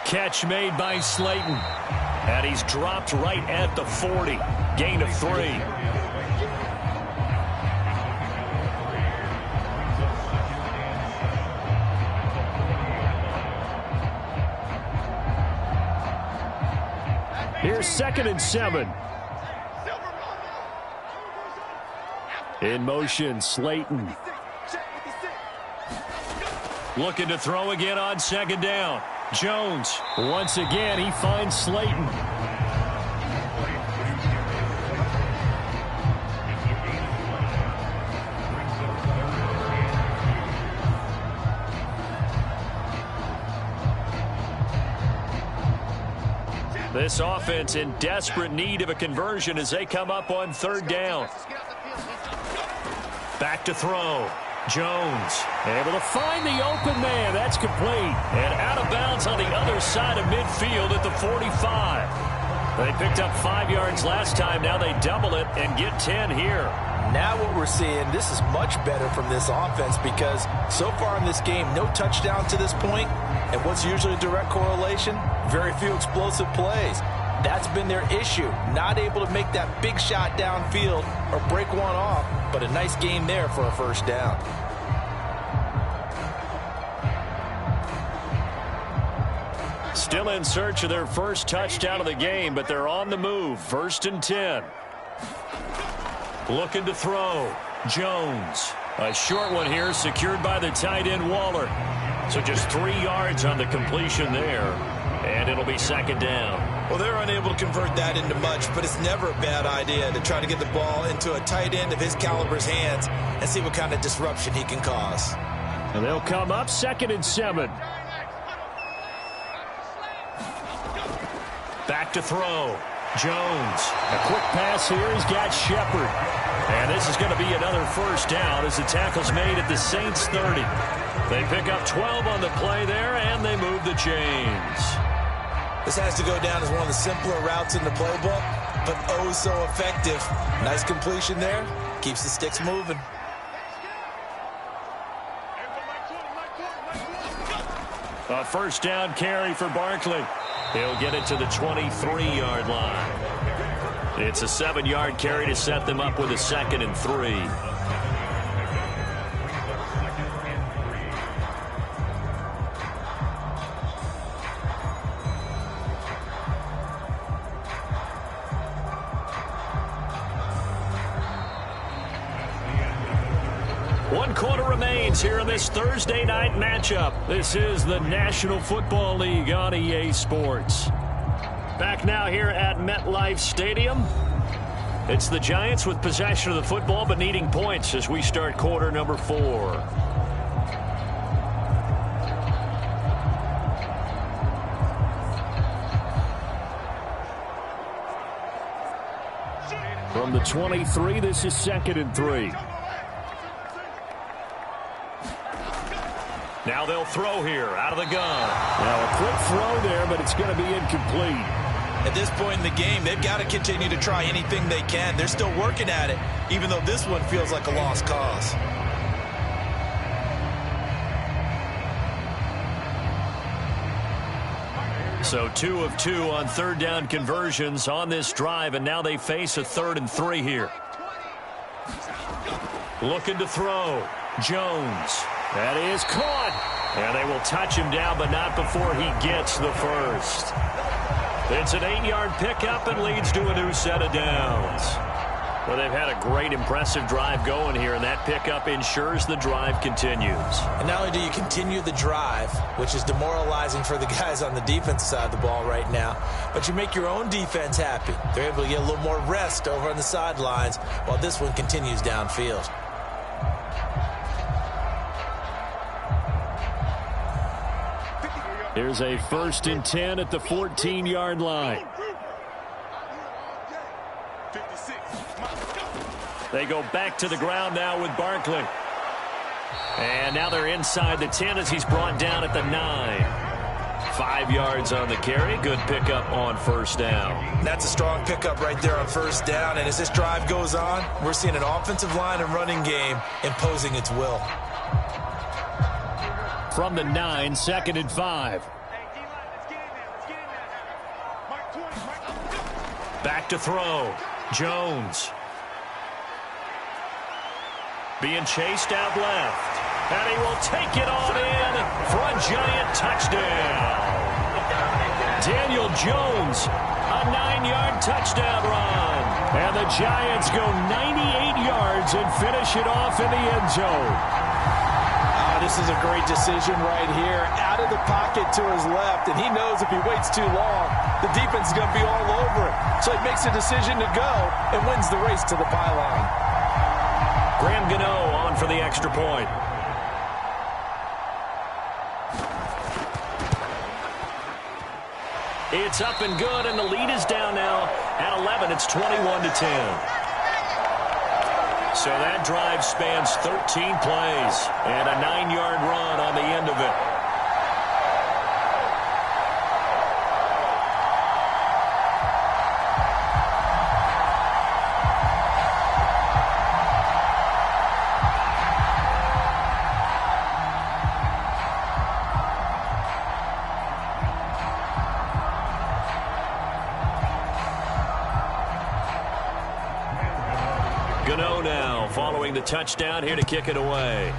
Catch made by Slayton. And he's dropped right at the 40. Gain of 3. Here's 2nd and 7. In motion, Slayton. Looking to throw again on 2nd down. Jones. Once again, he finds Slayton. This offense in desperate need of a conversion as they come up on 3rd down. Back to throw. Jones able to find the open man. That's complete. And out of bounds on the other side of midfield at the 45. They picked up 5 yards last time. Now they double it and get 10 here. Now what we're seeing, this is much better from this offense because so far in this game, no touchdown to this point. And what's usually a direct correlation? Very few explosive plays. That's been their issue. Not able to make that big shot downfield or break one off, but a nice game there for a 1st down. Still in search of their first touchdown of the game, but they're on the move. 1st and 10. Looking to throw. Jones. A short one here, secured by the tight end Waller. So just 3 yards on the completion there. And it'll be 2nd down. Well, they're unable to convert that into much, but it's never a bad idea to try to get the ball into a tight end of his caliber's hands and see what kind of disruption he can cause. And they'll come up 2nd and 7. Back to throw. Jones. A quick pass here. He's got Shepard. And this is going to be another 1st down as the tackle's made at the Saints 30. They pick up 12 on the play there, and they move the chains. This has to go down as one of the simpler routes in the playbook, but oh so effective. Nice completion there. Keeps the sticks moving. A 1st down carry for Barkley. He'll get it to the 23-yard line. It's a 7-yard carry to set them up with a 2nd and 3. One quarter remains here in this Thursday night matchup. This is the National Football League on EA Sports. Back now here at MetLife Stadium. It's the Giants with possession of the football but needing points as we start quarter number 4. From the 23, this is 2nd and 3. Now they'll throw here out of the gun. Now a quick throw there, but it's going to be incomplete. At this point in the game, they've got to continue to try anything they can. They're still working at it, even though this one feels like a lost cause. So 2 of 2 on 3rd down conversions on this drive, and now they face a 3rd and 3 here. Looking to throw. Jones. That is caught. And they will touch him down, but not before he gets the first. It's an 8-yard pickup and leads to a new set of downs. Well, they've had a great, impressive drive going here, and that pickup ensures the drive continues. And not only do you continue the drive, which is demoralizing for the guys on the defense side of the ball right now, but you make your own defense happy. They're able to get a little more rest over on the sidelines while this one continues downfield. Here's a 1st and 10 at the 14-yard line. They go back to the ground now with Barkley. And now they're inside the 10 as he's brought down at the 9. 5 yards on the carry. Good pickup on 1st down. That's a strong pickup right there on 1st down. And as this drive goes on, we're seeing an offensive line and running game imposing its will. From the 9, 2nd and 5. Back to throw. Jones. Being chased out left. And he will take it on in for a giant touchdown. Daniel Jones, a 9-yard touchdown run. And the Giants go 98 yards and finish it off in the end zone. This is a great decision right here. Out of the pocket to his left, and he knows if he waits too long, the defense is going to be all over it. So he makes a decision to go and wins the race to the pylon. Graham Gano on for the extra point. It's up and good, and the lead is down now at 11. It's 21-10. So that drive spans 13 plays and a 9-yard run on the end of it. Gano now following the touchdown here to kick it away.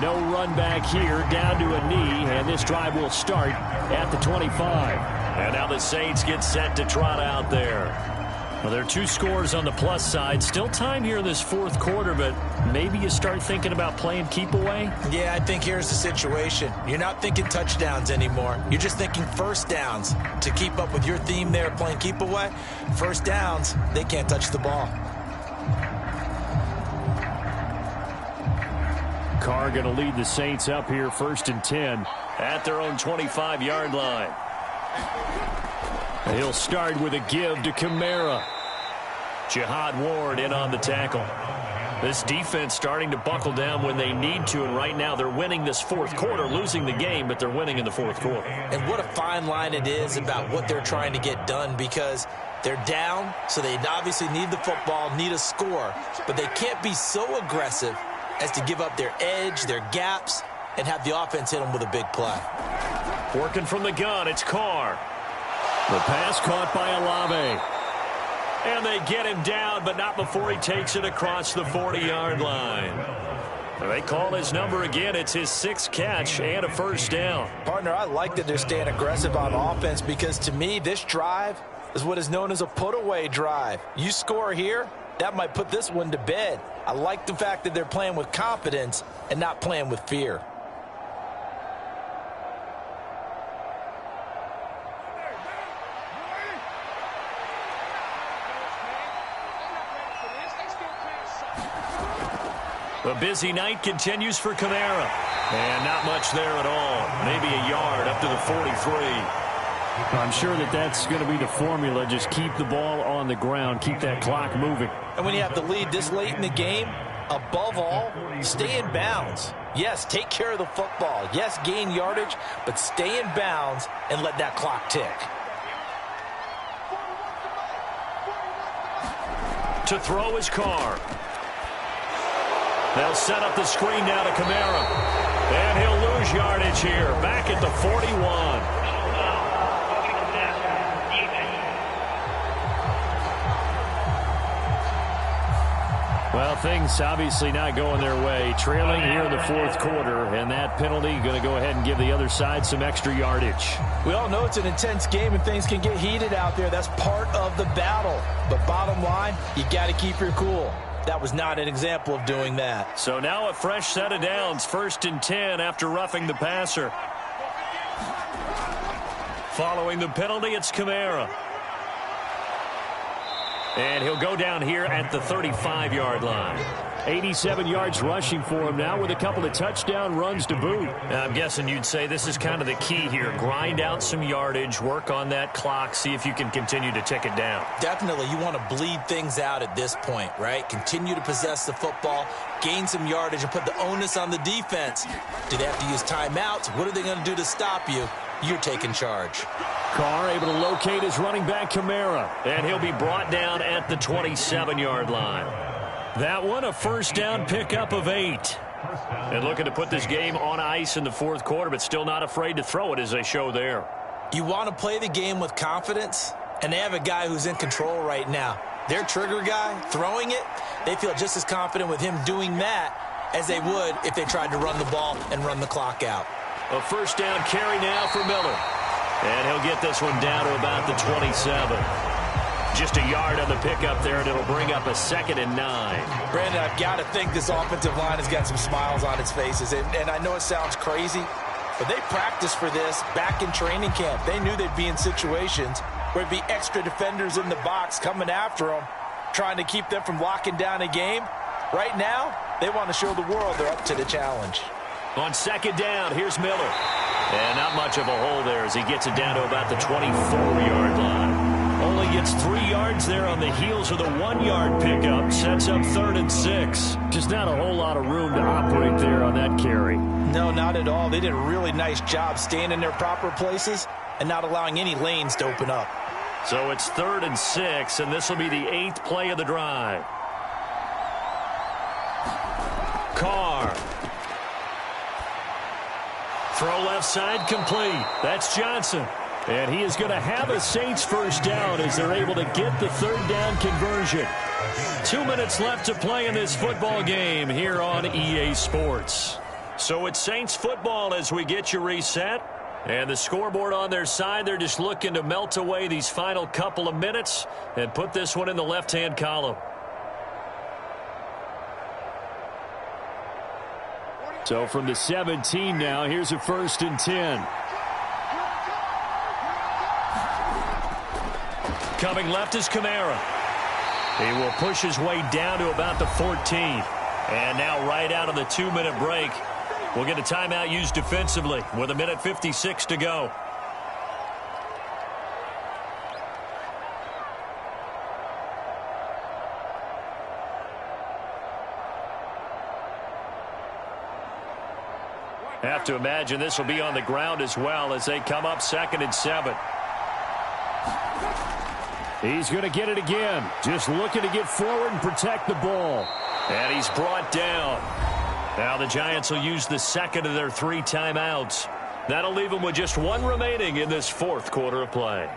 No run back here, down to a knee, and this drive will start at the 25. And now the Saints get set to trot out there. Well, there are 2 scores on the plus side. Still time here in this 4th quarter, but maybe you start thinking about playing keep away? Yeah, I think here's the situation. You're not thinking touchdowns anymore. You're just thinking 1st downs. To keep up with your theme there, playing keep away, 1st downs, they can't touch the ball. Carr going to lead the Saints up here, 1st and 10. At their own 25-yard line. He'll start with a give to Kamara. Jihad Ward in on the tackle. This defense starting to buckle down when they need to, and right now they're winning this 4th quarter, losing the game, but they're winning in the 4th quarter. And what a fine line it is about what they're trying to get done, because they're down, so they obviously need the football, need a score, but they can't be so aggressive as to give up their edge, their gaps, and have the offense hit them with a big play. Working from the gun, it's Carr. The pass caught by Olave. And they get him down, but not before he takes it across the 40-yard line. They call his number again. It's his 6th catch and a 1st down. Partner, I like that they're staying aggressive on offense, because to me, this drive is what is known as a put-away drive. You score here, that might put this one to bed. I like the fact that they're playing with confidence and not playing with fear. The busy night continues for Kamara. And not much there at all. Maybe a yard up to the 43. I'm sure that that's going to be the formula. Just keep the ball on the ground. Keep that clock moving. And when you have the lead this late in the game, above all, stay in bounds. Yes, take care of the football. Yes, gain yardage, but stay in bounds and let that clock tick. To throw his Carr. They'll set up the screen now to Kamara. And he'll lose yardage here. Back at the 41. Well, things obviously not going their way. Trailing here in the fourth quarter, and that penalty going to go ahead and give the other side some extra yardage. We all know it's an intense game and things can get heated out there. That's part of the battle. But bottom line, you got to keep your cool. That was not an example of doing that. So now a fresh set of downs, 1st and 10 after roughing the passer. Following the penalty, it's Kamara. And he'll go down here at the 35-yard line. 87 yards rushing for him now with a couple of touchdown runs to boot. I'm guessing you'd say this is kind of the key here. Grind out some yardage, work on that clock, see if you can continue to tick it down. Definitely, you want to bleed things out at this point, right? Continue to possess the football, gain some yardage, and put the onus on the defense. Do they have to use timeouts? What are they going to do to stop you? You're taking charge. Carr able to locate his running back, Kamara. And he'll be brought down at the 27-yard line. That one, a first down pickup of 8. And looking to put this game on ice in the fourth quarter, but still not afraid to throw it as they show there. You want to play the game with confidence, and they have a guy who's in control right now. Their trigger guy, throwing it, they feel just as confident with him doing that as they would if they tried to run the ball and run the clock out. A first down carry now for Miller. And he'll get this one down to about the 27. Just a yard on the pickup there, and it'll bring up a 2nd and 9. Brandon, I've got to think this offensive line has got some smiles on its faces. And I know it sounds crazy, but they practiced for this back in training camp. They knew they'd be in situations where it'd be extra defenders in the box coming after them, trying to keep them from locking down a game. Right now, they want to show the world they're up to the challenge. On 2nd down, here's Miller. And not much of a hole there as he gets it down to about the 24-yard line. Only gets 3 yards there on the heels of the 1-yard pickup. Sets up 3rd and 6. Just not a whole lot of room to operate there on that carry. No, not at all. They did a really nice job staying in their proper places and not allowing any lanes to open up. So it's 3rd and 6, and this will be the 8th play of the drive. Carr. Throw left side complete. That's Johnson. And he is going to have a Saints first down as they're able to get the 3rd down conversion. 2 minutes left to play in this football game here on EA Sports. So it's Saints football as we get you reset. And the scoreboard on their side, they're just looking to melt away these final couple of minutes and put this one in the left-hand column. So from the 17 now, here's a 1st and 10. Coming left is Kamara. He will push his way down to about the 14. And now right out of the 2-minute break, we'll get a timeout used defensively with 1:56 to go. Have to imagine this will be on the ground as well as they come up 2nd and 7. He's going to get it again. Just looking to get forward and protect the ball. And he's brought down. Now the Giants will use the 2nd of their 3 timeouts. That'll leave them with just 1 remaining in this 4th quarter of play.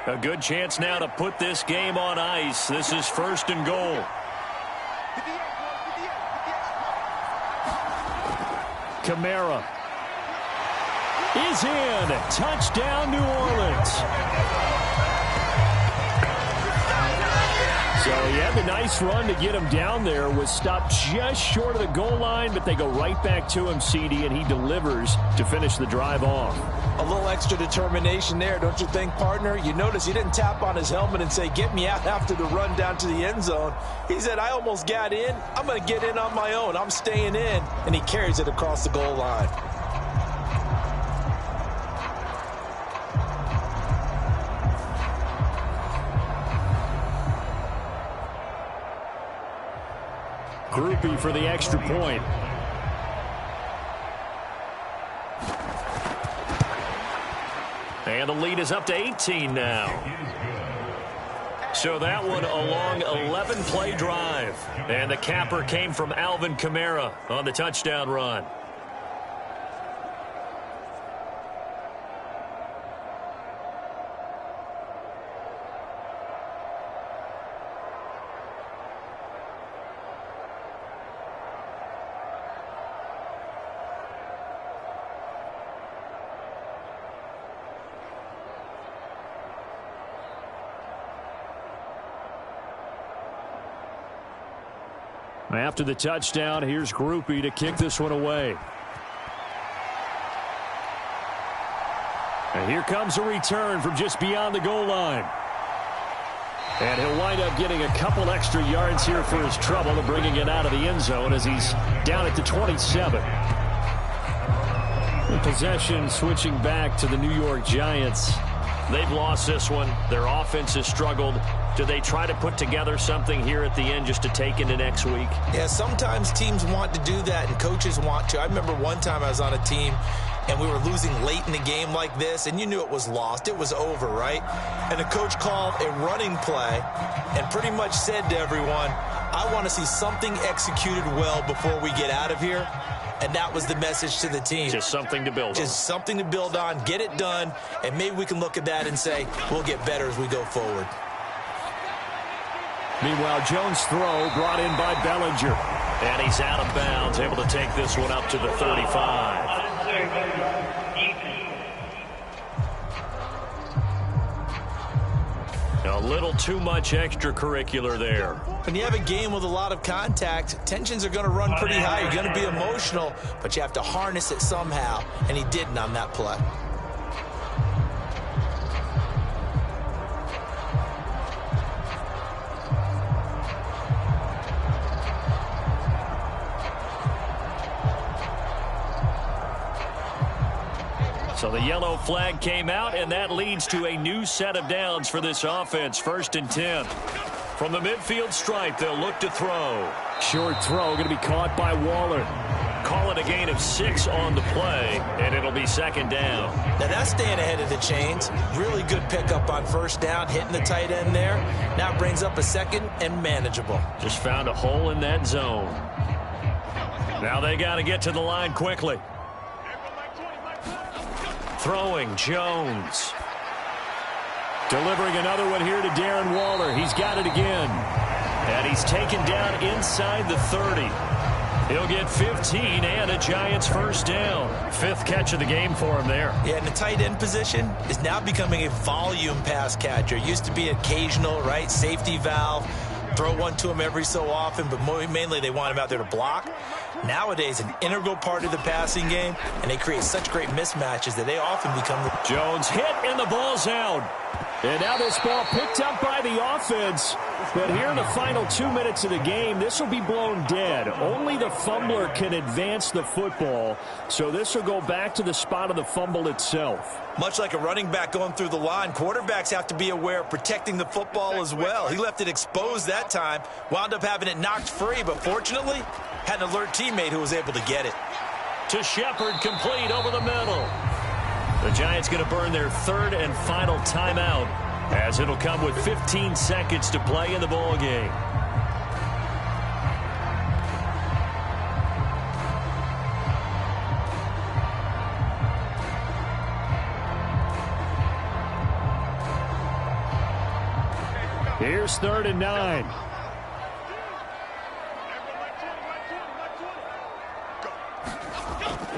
A good chance now to put this game on ice. This is 1st and goal. Kamara is in. Touchdown, New Orleans. So he had the nice run to get him down there. Was stopped just short of the goal line, but they go right back to him, CD, and he delivers to finish the drive off. A little extra determination there, don't you think, partner? You notice he didn't tap on his helmet and say, get me out after the run down to the end zone. He said, I almost got in. I'm going to get in on my own. I'm staying in. And he carries it across the goal line. Groupie for the extra point. And the lead is up to 18 now. So that one a long 11-play drive. And the capper came from Alvin Kamara on the touchdown run. After the touchdown, here's Groupie to kick this one away. And here comes a return from just beyond the goal line. And he'll wind up getting a couple extra yards here for his trouble and bringing it out of the end zone as he's down at the 27. The possession switching back to the New York Giants. They've lost this one. Their offense has struggled. Do they try to put together something here at the end just to take into next week? Yeah, sometimes teams want to do that and coaches want to. I remember one time I was on a team and we were losing late in the game like this, and you knew it was lost. It was over, right? And the coach called a running play and pretty much said to everyone, I want to see something executed well before we get out of here. And that was the message to the team. Just something to build on. Just something to build on, get it done, and maybe we can look at that and say, we'll get better as we go forward. Meanwhile, Jones' throw brought in by Bellinger. And he's out of bounds, able to take this one up to the 35. A little too much extracurricular there. When you have a game with a lot of contact, tensions are going to run pretty high. You're going to be emotional, but you have to harness it somehow, and he didn't on that play. So the yellow flag came out, and that leads to a new set of downs for this offense. 1st and 10. From the midfield stripe, they'll look to throw. Short throw going to be caught by Waller. Call it a gain of 6 on the play, and it'll be 2nd down. Now that's staying ahead of the chains. Really good pickup on 1st down, hitting the tight end there. Now it brings up a 2nd and manageable. Just found a hole in that zone. Now they got to get to the line quickly. Throwing, Jones. Delivering another one here to Darren Waller. He's got it again. And he's taken down inside the 30. He'll get 15 and a Giants 1st down. 5th catch of the game for him there. Yeah, and the tight end position is now becoming a volume pass catcher. It used to be occasional, right? Safety valve. Throw one to him every so often, but mainly they want him out there to block. Nowadays, an integral part of the passing game, and they create such great mismatches that they often become the... Jones hit, and the ball's out. And now this ball picked up by the offense. But here in the final 2 minutes of the game, this will be blown dead. Only the fumbler can advance the football, so this will go back to the spot of the fumble itself. Much like a running back going through the line, quarterbacks have to be aware of protecting the football as well. He left it exposed that time, wound up having it knocked free, but fortunately, had an alert teammate who was able to get it. To Shepard, complete over the middle. The Giants going to burn their 3rd and final timeout, as it'll come with 15 seconds to play in the ball game. Here's 3rd and 9.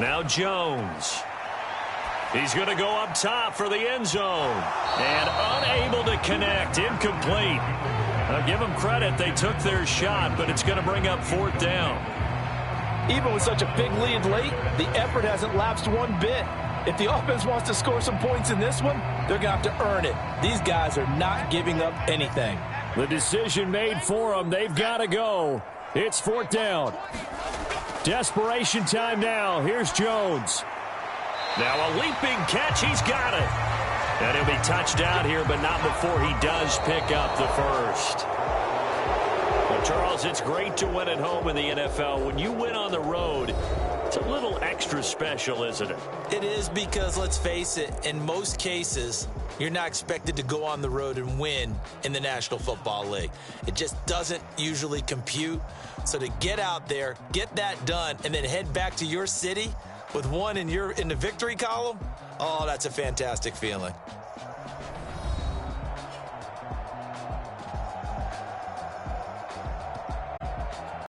Now Jones. He's going to go up top for the end zone. And unable to connect. Incomplete. I'll give them credit. They took their shot, but it's going to bring up 4th down. Even with such a big lead late, the effort hasn't lapsed one bit. If the offense wants to score some points in this one, they're going to have to earn it. These guys are not giving up anything. The decision made for them. They've got to go. It's 4th down. Desperation time now. Here's Jones. Now a leaping catch. He's got it. And he'll be touched out here, but not before he does pick up the 1st. Well, Charles, it's great to win at home in the NFL. When you win on the road, it's a little extra special, isn't it? It is, because let's face it, in most cases, you're not expected to go on the road and win in the National Football League. It just doesn't usually compute. So to get out there, get that done, and then head back to your city with one in the victory column, oh, that's a fantastic feeling.